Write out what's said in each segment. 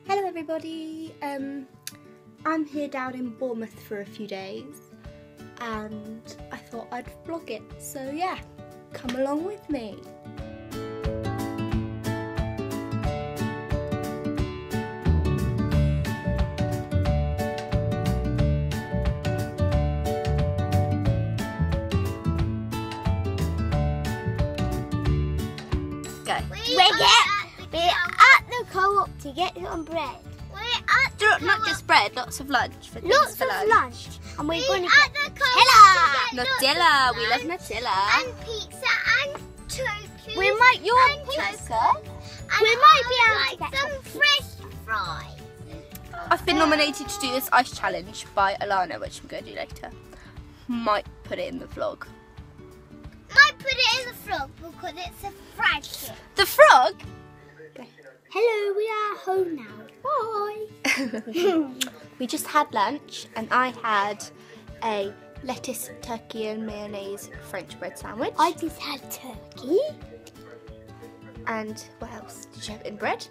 Hello everybody, I'm here down in Bournemouth for a few days and I thought I'd vlog it, so yeah, come along with me. Go. We're at the co-op to get some bread. Not just bread, lots of lunch. For Lots of lunch. lunch. And we're going to get Nutella. We love Nutella. And pizza and chocolate. We might be able to get some fresh fries. I've been nominated to do this ice challenge by Alarah, which I'm going to do later. Might put it in the vlog. Might put it in the frog because it's a fragile. The frog? Hello, we are home now. Bye. We just had lunch and I had a lettuce, turkey and mayonnaise French bread sandwich. I just had turkey. And what else? Did you have it in bread?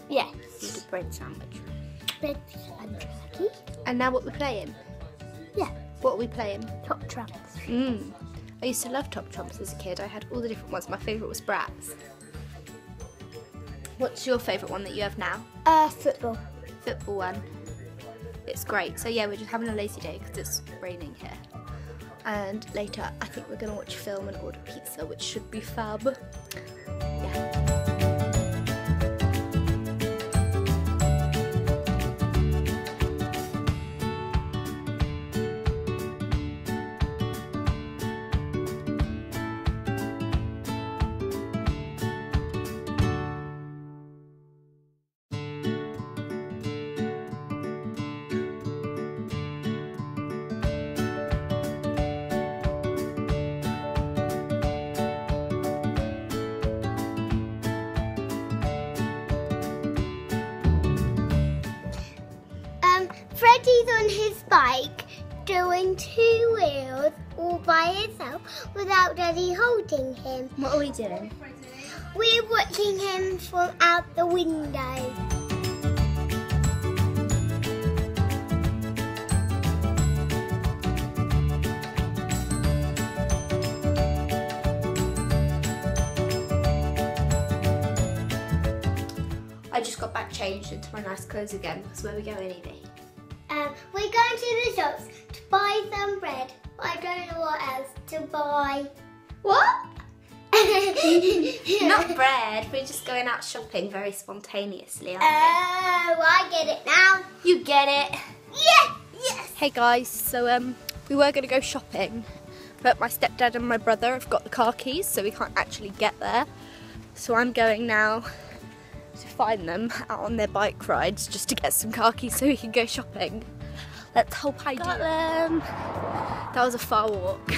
Yes. You did bread sandwich. Bread and turkey. And now what we're playing? Yeah. What are we playing? Top trumps. I used to love Top Trumps as a kid. I had all the different ones. My favourite was Bratz. What's your favourite one that you have now? Football. Football one. It's great. So yeah, we're just having a lazy day because it's raining here. And later, I think we're going to watch a film and order pizza, which should be fab. Yeah. Freddie's on his bike doing 2 wheels all by himself without Daddy holding him. What are we doing? We're watching him from out the window. I just got back changed into my nice clothes again because where are we going, Evie? We're going to the shops to buy some bread, but I don't know what else to buy. What? Not bread, we're just going out shopping very spontaneously, aren't we? Oh, I get it now. You get it? Yeah, yes. Hey guys, so we were going to go shopping, but my stepdad and my brother have got the car keys, so we can't actually get there. So I'm going now to find them out on their bike rides just to get some car keys so we can go shopping. Let's hope I got them. That was a far walk.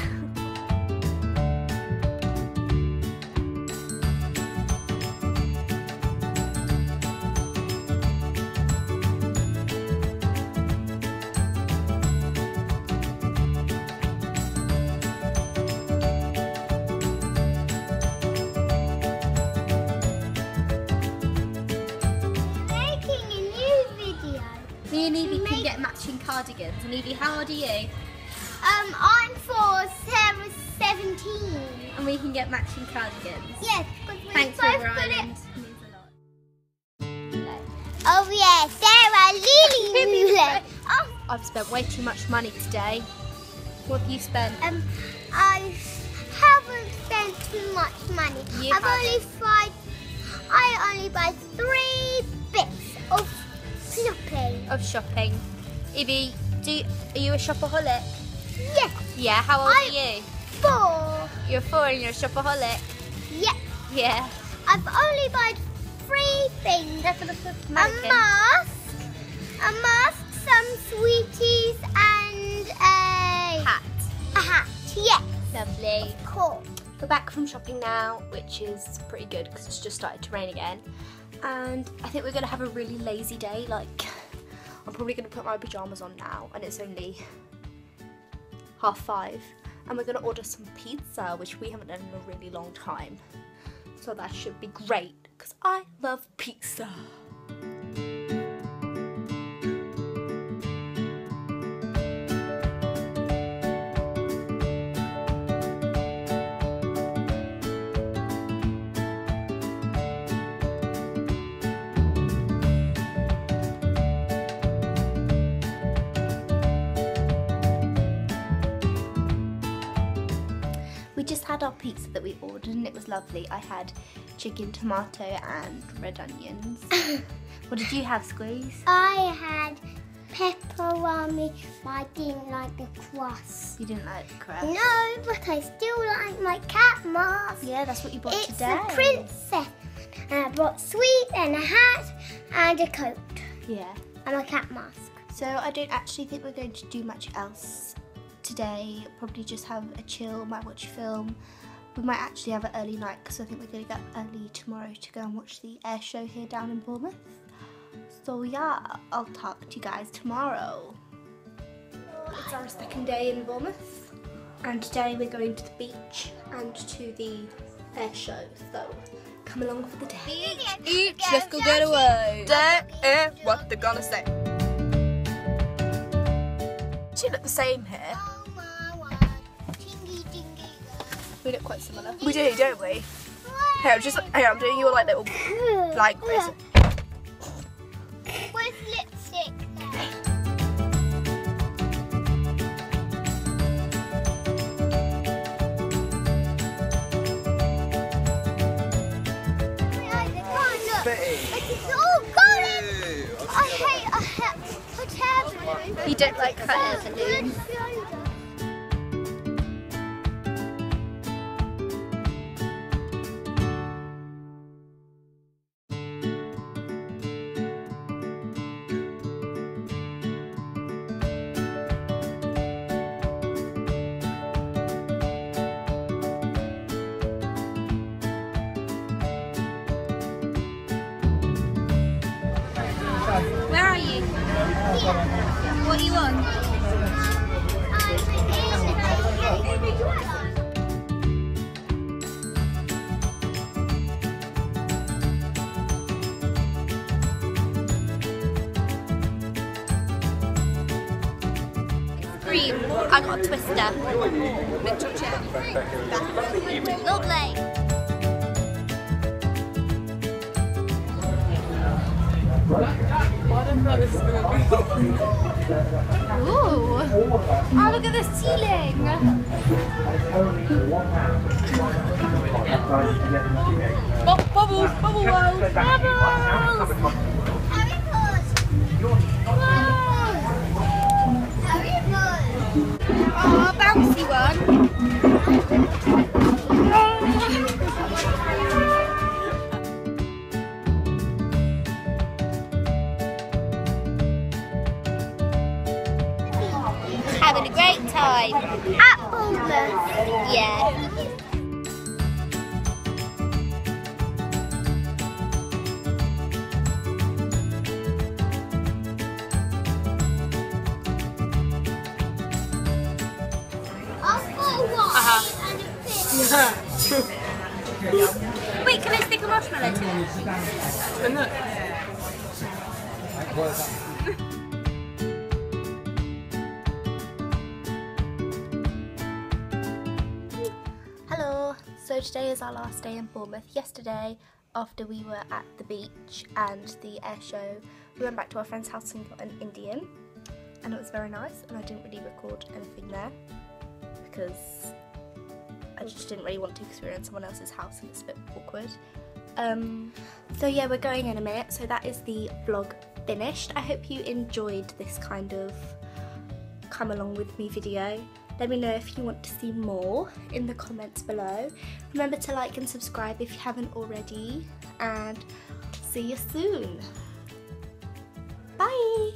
Me and Evie can get matching cardigans. And Evie, how old are you? I'm 4, Sarah's 17. And we can get matching cardigans. Yes, Thanks for Ryan. Means a lot. Oh yeah, Sarah, Lily. I've spent way too much money today. What have you spent? I haven't spent too much money. I only buy 3 bits of shopping. Evie, are you a shopaholic? Yes. Yeah, how old are you? 4. You're 4 and you're a shopaholic? Yep. Yeah. I've only bought 3 things. A mask, some sweeties and a hat. A hat, yes. Lovely. Of course. We're back from shopping now, which is pretty good because it's just started to rain again. And I think we're going to have a really lazy day. Like, I'm probably going to put my pyjamas on now and it's only 5:30. And we're going to order some pizza, which we haven't done in a really long time. So that should be great because I love pizza. had our pizza that we ordered and it was lovely. I had chicken, tomato and red onions. What did you have, Squeeze? I had pepperoni, but I didn't like the crust. You didn't like the crust? No, but I still like my cat mask. Yeah, that's what you bought today. It's a princess. And I bought sweet and a hat and a coat. Yeah. And a cat mask. So I don't actually think we're going to do much else today. Probably just have a chill, might watch a film. We might actually have an early night because I think we're going to get up early tomorrow to go and watch the air show here down in Bournemouth. So yeah, I'll talk to you guys tomorrow. It's our second day in Bournemouth and today we're going to the beach and to the air show, so come along for the day. Beach, let's go get away. Day, what they're gonna say. You look the same here. We look quite similar. We do, don't we? Here, I'm doing your like little like this. Where's lipstick there? Oh, got it! I hate hot air balloons. You don't like hot air balloons? Where are you? What do you want? Cream. I got a twister. Little chair. Lovely. Ooh! Oh, look at the ceiling! Bubbles, bubble world. Bubbles! Oh, bouncy one! Having a great time At Bournemouth. Yeah. I've got one and a fish. Wait, can I stick a marshmallow to it? Hello, so today is our last day in Bournemouth. Yesterday, after we were at the beach and the air show, we went back to our friend's house and got an Indian, and it was very nice, and I didn't really record anything there because I just didn't really want to because we were in someone else's house and it's a bit awkward. So yeah, we're going in a minute, so that is the vlog finished. I hope you enjoyed this kind of come along with me video. Let me know if you want to see more in the comments below. Remember to like and subscribe if you haven't already, and see you soon. Bye!